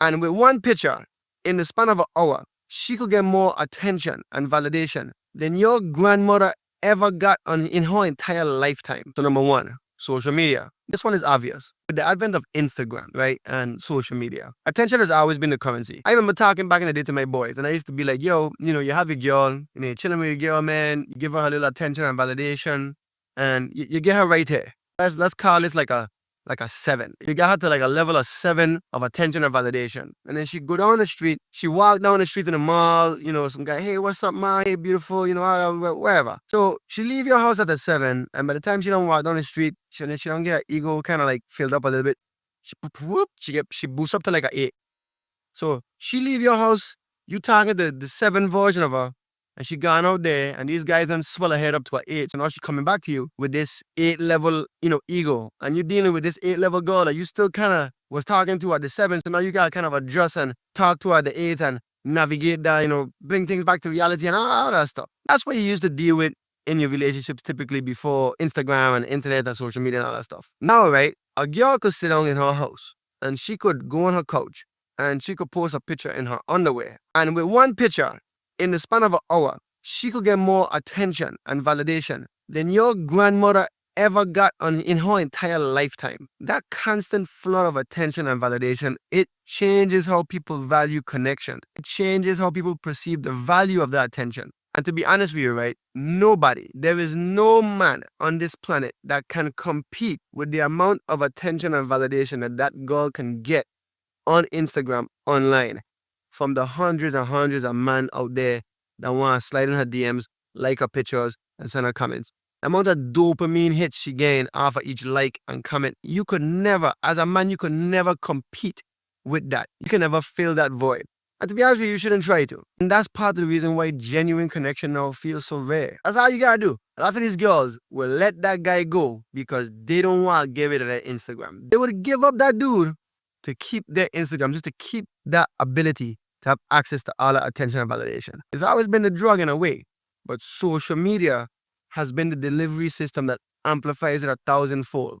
And with one picture, in the span of an hour, she could get more attention and validation than your grandmother ever got in her entire lifetime. So number one, social media. This one is obvious. With the advent of Instagram, right, and social media, attention has always been the currency. I remember talking back in the day to my boys, and I used to be like, yo, you have your girl, you're chilling with your girl, man, you give her a little attention and validation, and you get her right here. Let's call this like a 7. You got her to like a level of 7 of attention and validation. And then she go down the street, she walk down the street in the mall, some guy, hey, what's up, ma? Hey, beautiful, wherever. So she leave your house at a 7, and by the time she don't walk down the street, she don't get her ego kind of like filled up a little bit. She boosts up to like a 8. So she leave your house, you target the 7 version of her, and she gone out there, and these guys done swell her head up to an 8. So now she coming back to you with this 8 level, ego. And you're dealing with this 8 level girl that you still kind of was talking to at the 7. So now you got to kind of adjust and talk to her at the 8 and navigate that, bring things back to reality and all that stuff. That's what you used to deal with in your relationships typically before Instagram and internet and social media and all that stuff. Now, right, a girl could sit down in her house and she could go on her couch and she could post a picture in her underwear. And with one picture, in the span of an hour, she could get more attention and validation than your grandmother ever got in her entire lifetime. That constant flood of attention and validation, it changes how people value connection. It changes how people perceive the value of that attention. And to be honest with you, right, there is no man on this planet that can compete with the amount of attention and validation that girl can get on Instagram, online, from the hundreds and hundreds of men out there that want to slide in her DMs, like her pictures, and send her comments. The amount of dopamine hits she gained off of each like and comment, you could never, as a man, you could never compete with that. You can never fill that void. And to be honest with you, you shouldn't try to. And that's part of the reason why genuine connection now feels so rare. That's all you gotta do. A lot of these girls will let that guy go because they don't want to give it to their Instagram. They would give up that dude to keep their Instagram, just to keep that ability to have access to all that attention and validation. It's always been the drug in a way, but social media has been the delivery system that amplifies it 1,000-fold.